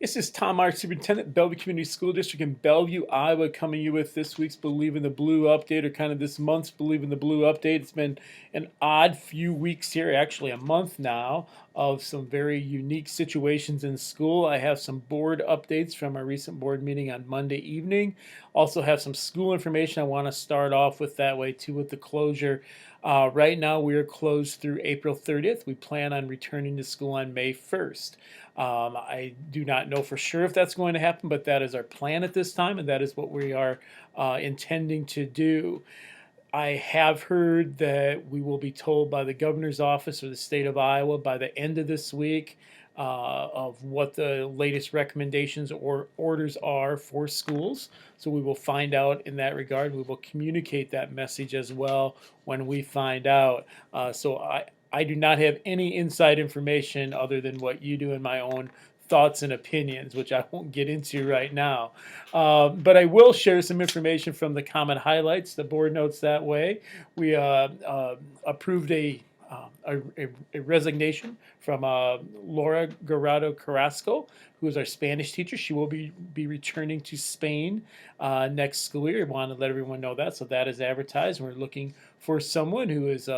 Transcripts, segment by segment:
This is Tom Mark, Superintendent, Bellevue Community School District in Bellevue, Iowa, coming to you with this week's Believe in the Blue update, or kind of this month's Believe in the Blue update. It's been an odd few weeks here, actually a month now, of some very unique situations in school. I have some board updates from our recent board meeting on Monday evening. Also have some school information I want to start off with that way too with the closure. Right now we are closed through April 30th. We plan on returning to school on May 1st. I do not know for sure if that's going to happen, but that is our plan at this time, and that is what we are intending to do. I have heard that we will be told by the governor's office or the state of Iowa by the end of this week of what the latest recommendations or orders are for schools. So we will find out in that regard. We will communicate that message as well when we find out. So I do not have any inside information other than what you do in my own thoughts and opinions, which I won't get into right now. But I will share some information from the comment highlights. The board notes that way. We approved a resignation from Laura Garado Carrasco, who is our Spanish teacher. She will be returning to Spain next school year. I want to let everyone know that, so that is advertised. We're looking for someone who is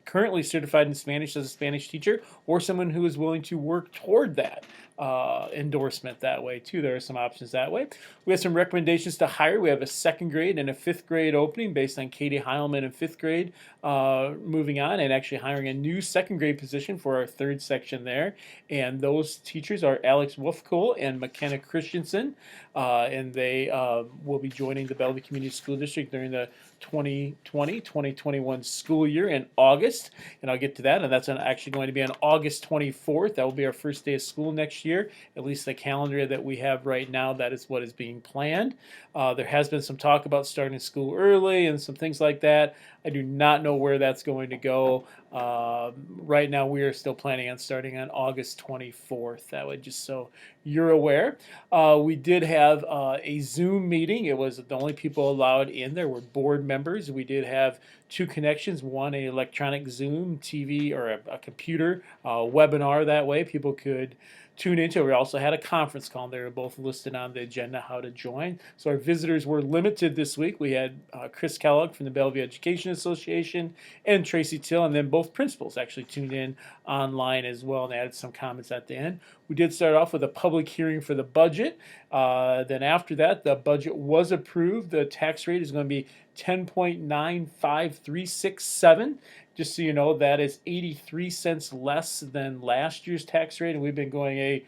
currently certified in Spanish as a Spanish teacher, or someone who is willing to work toward that endorsement that way too. There are some options that way. We have some recommendations to hire. We have a second grade and a fifth grade opening based on Katie Heilman in fifth grade moving on and actually hiring a new second grade position for our third section there. And those teachers are Alex Wolfkohl and McKenna Christensen, and they will be joining the Bellevue Community School District during the 2020-2021 school year in August, and I'll get to that. And that's actually going to be on August 24th. That will be our first day of school next year. At least the calendar that we have right now, that is what is being planned. There has been some talk about starting school early and some things like that. I do not know where that's going to go. Right now, we are still planning on starting on August 24th. That way, just so you're aware. We did have a Zoom meeting. It was the only people allowed in there were board members. We did have two connections, one an electronic Zoom TV or a computer webinar. That way people could tune into. We also had a conference call. They were both listed on the agenda how to join. So our visitors were limited this week. We had Chris Kellogg from the Bellevue Education Association and Tracy Till, and then both principals actually tuned in online as well and added some comments at the end. We did start off with a public hearing for the budget. Then after that, the budget was approved. The tax rate is going to be 10.95367. Just so you know, that is 83 cents less than last year's tax rate, and we've been going a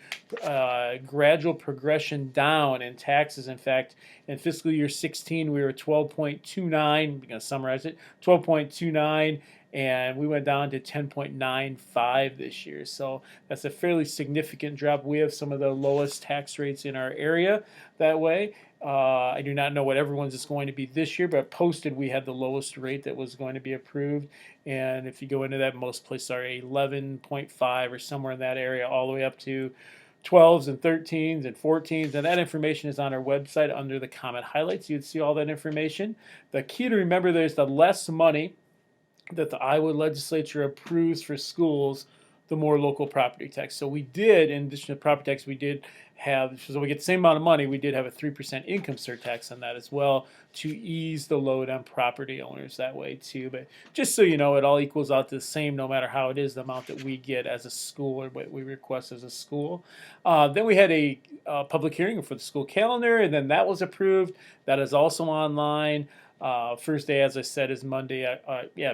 gradual progression down in taxes. In fact, in fiscal year 16, we were 12.29. I'm going to summarize it: 12.29. And we went down to 10.95 this year. So that's a fairly significant drop. We have some of the lowest tax rates in our area that way. I do not know what everyone's is going to be this year, but posted we had the lowest rate that was going to be approved. And if you go into that, most places are 11.5 or somewhere in that area, all the way up to 12s and 13s and 14s, and that information is on our website under the comment highlights. You'd see all that information. The key to remember there is the less money that the Iowa legislature approves for schools, the more local property tax. So we did, in addition to property tax, we did have, so we get the same amount of money, we did have a 3% income surtax on that as well to ease the load on property owners that way too. But just so you know, it all equals out to the same no matter how it is, the amount that we get as a school or what we request as a school. Then we had a public hearing for the school calendar, and then that was approved. That is also online. First day, as I said, is Monday.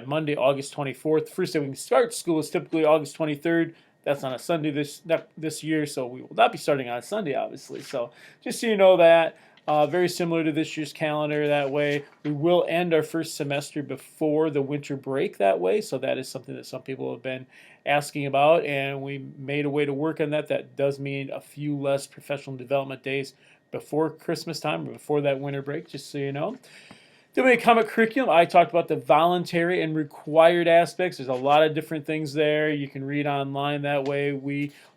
Monday, August 24th. First day we can start school is typically August 23rd. That's on a Sunday this year, so we will not be starting on a Sunday, obviously. So just so you know that, very similar to this year's calendar that way. We will end our first semester before the winter break that way, so that is something that some people have been asking about, and we made a way to work on that. That does mean a few less professional development days before Christmas time or before that winter break, just so you know. Then we come at curriculum. I talked about the voluntary and required aspects. There's a lot of different things there. You can read online that way.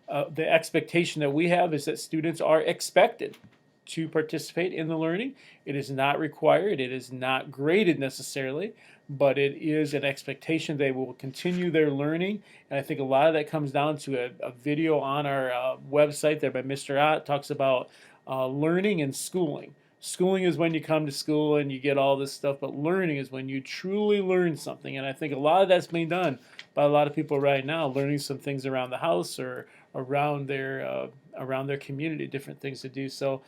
The expectation that we have is that students are expected to participate in the learning. It is not required. It is not graded necessarily. but it is an expectation they will continue their learning. And I think a lot of that comes down to a video on our website there by Mr. Ott talks about learning and schooling. Schooling is when you come to school and you get all this stuff, but learning is when you truly learn something. And I think a lot of that's being done by a lot of people right now, learning some things around the house or around their community, different things to do. So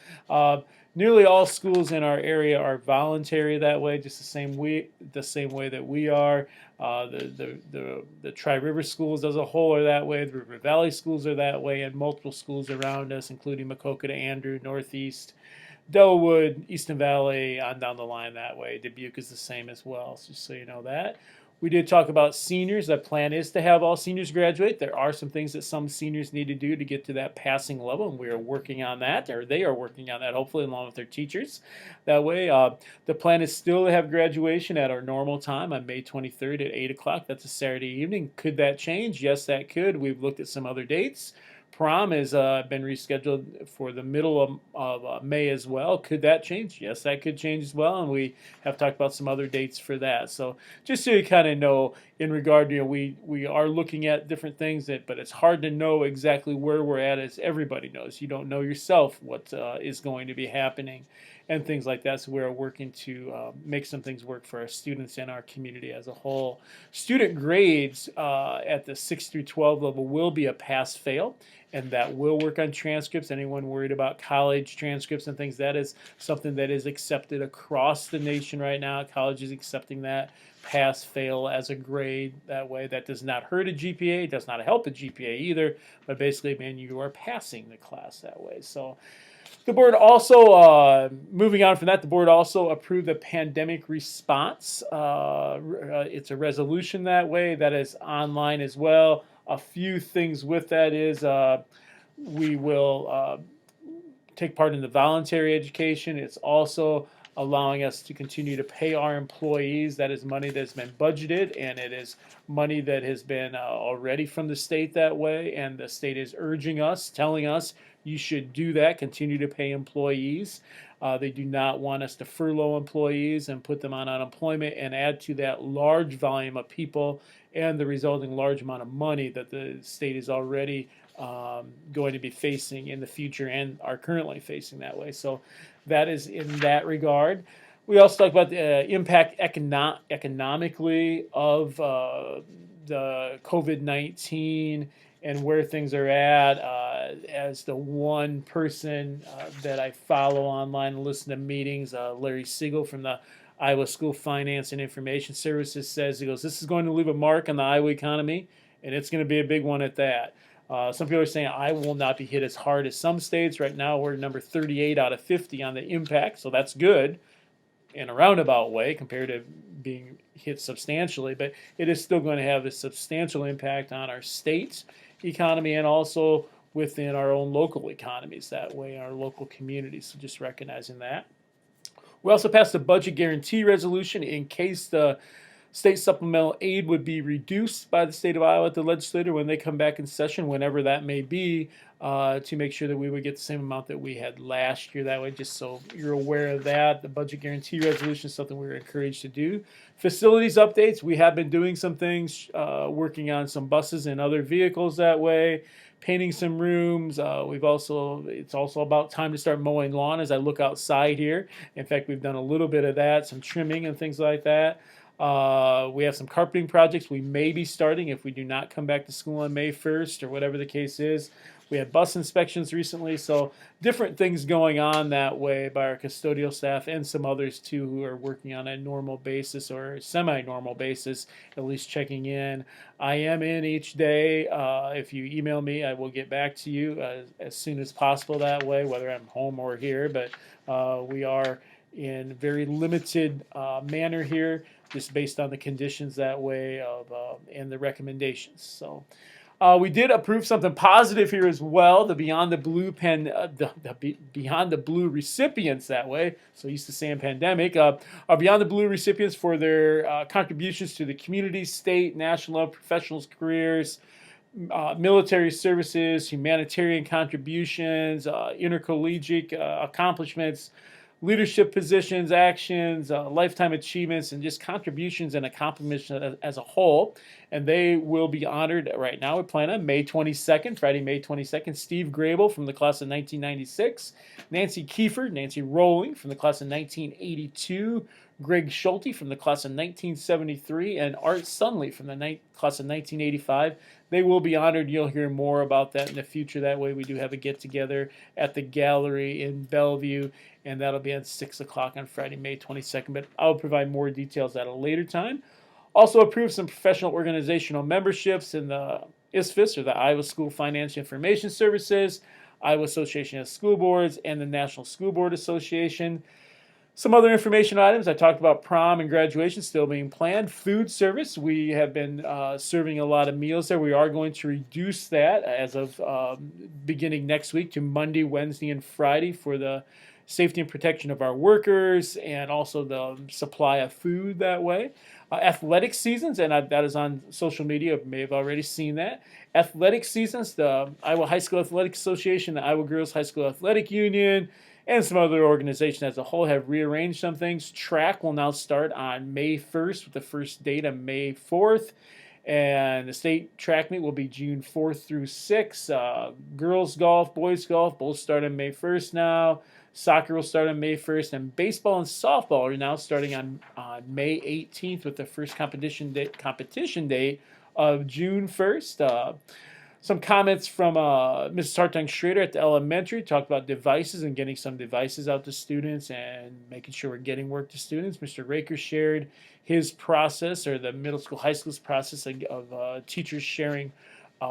nearly all schools in our area are voluntary that way, just the same way that we are. The Tri-River schools as a whole are that way. The River Valley schools are that way, and multiple schools around us, including Maquoketa, Andrew, Northeast, Delwood, Easton Valley, on down the line that way. Dubuque is the same as well, so just so you know that. We did talk about seniors. The plan is to have all seniors graduate. There are some things that some seniors need to do to get to that passing level, and we are working on that, or they are working on that, hopefully, along with their teachers. That way, the plan is still to have graduation at our normal time on May 23rd at 8 o'clock. That's a Saturday evening. Could that change? Yes, that could. We've looked at some other dates. Prom has been rescheduled for the middle of May as well. Could that change? Yes, that could change as well, and we have talked about some other dates for that. So just so you kind of know, in regard to, we are looking at different things, but it's hard to know exactly where we're at, as everybody knows. You don't know yourself what is going to be happening and things like that. So we're working to make some things work for our students and our community as a whole. Student grades at the 6 through 12 level will be a pass-fail, and that will work on transcripts. Anyone worried about college transcripts and things, that is something that is accepted across the nation right now. College is accepting that pass-fail as a grade that way. That does not hurt a GPA. It does not help a GPA either, but basically, man, you are passing the class that way. So the board also, moving on from that, the board also approved the pandemic response. It's a resolution that way that is online as well. A few things with that is we will take part in the voluntary education. It's also allowing us to continue to pay our employees. That is money that's been budgeted, and it is money that has been already from the state that way, and the state is urging us, telling us, you should do that, continue to pay employees. They do not want us to furlough employees and put them on unemployment and add to that large volume of people and the resulting large amount of money that the state is already going to be facing in the future and are currently facing that way. So that is in that regard. We also talk about the impact economically of the COVID-19 and where things are at. As the one person that I follow online and listen to meetings, Larry Siegel from the Iowa School Finance and Information Services says, he goes, this is going to leave a mark on the Iowa economy, and it's going to be a big one at that. Some people are saying Iowa will not be hit as hard as some states. Right now, we're number 38 out of 50 on the impact, so that's good in a roundabout way compared to being hit substantially, but it is still going to have a substantial impact on our state's economy and also within our own local economies that way, our local communities. So just recognizing that. We also passed a budget guarantee resolution in case the state supplemental aid would be reduced by the state of Iowa at the legislature when they come back in session, whenever that may be, to make sure that we would get the same amount that we had last year that way, just so you're aware of that. The budget guarantee resolution is something we're encouraged to do. Facilities updates, we have been doing some things, working on some buses and other vehicles that way, painting some rooms. It's also about time to start mowing lawn as I look outside here. In fact, we've done a little bit of that, some trimming and things like that. We have some carpeting projects we may be starting if we do not come back to school on May 1st or whatever the case is. We had bus inspections recently, so different things going on that way by our custodial staff and some others too who are working on a normal basis or semi-normal basis, at least checking in. I am in each day. If you email me, I will get back to you as soon as possible that way, whether I'm home or here, but we are in very limited manner here, just based on the conditions that way of and the recommendations. So we did approve something positive here as well. The Beyond the Blue Beyond the Blue recipients that way. So used to saying pandemic. Are Beyond the Blue recipients for their contributions to the community, state, national, professionals, careers, military services, humanitarian contributions, intercollegiate accomplishments, leadership positions, actions, lifetime achievements, and just contributions and accomplishments as a whole. And they will be honored right now. We plan on May 22nd, Friday, May 22nd. Steve Grable from the class of 1996, Nancy Kiefer, Nancy Rowling from the class of 1982, Greg Schulte from the class of 1973, and Art Sunley from the class of 1985. They will be honored. You'll hear more about that in the future. That way, we do have a get-together at the gallery in Bellevue, and that'll be at 6 o'clock on Friday, May 22nd. But I'll provide more details at a later time. Also approved some professional organizational memberships in the ISFIS, or the Iowa School Financial Information Services, Iowa Association of School Boards, and the National School Board Association. Some other information items. I talked about prom and graduation still being planned. Food service. We have been serving a lot of meals there. We are going to reduce that as of beginning next week to Monday, Wednesday, and Friday for the safety and protection of our workers and also the supply of food that way. Athletic seasons, and that is on social media. You may have already seen that. Athletic seasons, the Iowa High School Athletic Association, the Iowa Girls High School Athletic Union, and some other organizations as a whole have rearranged some things. Track will now start on May 1st with the first date on May 4th. And the state track meet will be June 4th through 6th. Girls golf, boys golf, both start on May 1st now. Soccer will start on May 1st. And baseball and softball are now starting on May 18th with the first competition date of June 1st. Some comments from Mrs. Hartung Schrader at the elementary talked about devices and getting some devices out to students and making sure we're getting work to students. Mr. Raker shared his process, or the middle school, high school's process of teachers sharing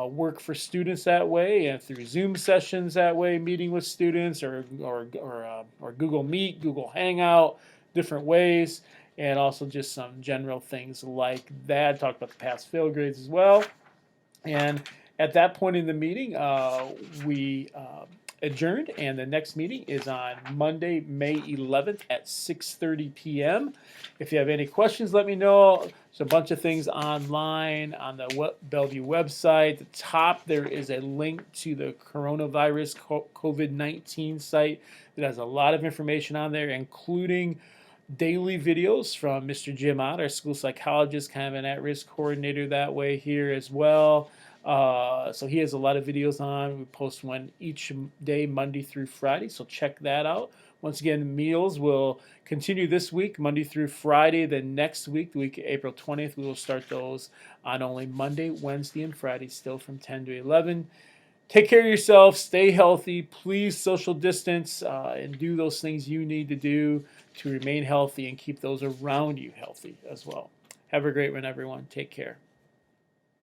work for students that way, and through Zoom sessions that way, meeting with students, or Google Meet, Google Hangout, different ways, and also just some general things like that. Talked about the pass-fail grades as well, and at that point in the meeting, we adjourned, and the next meeting is on Monday, May 11th at 6:30 p.m. If you have any questions, let me know. There's a bunch of things online on the Bellevue website. At the top, there is a link to the coronavirus COVID-19 site that has a lot of information on there, including daily videos from Mr. Jim Ott, our school psychologist, kind of an at-risk coordinator that way here as well. So he has a lot of videos on. We post one each day, Monday through Friday, so check that out. Once again, meals will continue this week, Monday through Friday. Then next week, the week of April 20th, we will start those on only Monday, Wednesday, and Friday, still from 10 to 11. Take care of yourself, stay healthy, please social distance, and do those things you need to do to remain healthy and keep those around you healthy as well. Have a great one, everyone. Take care.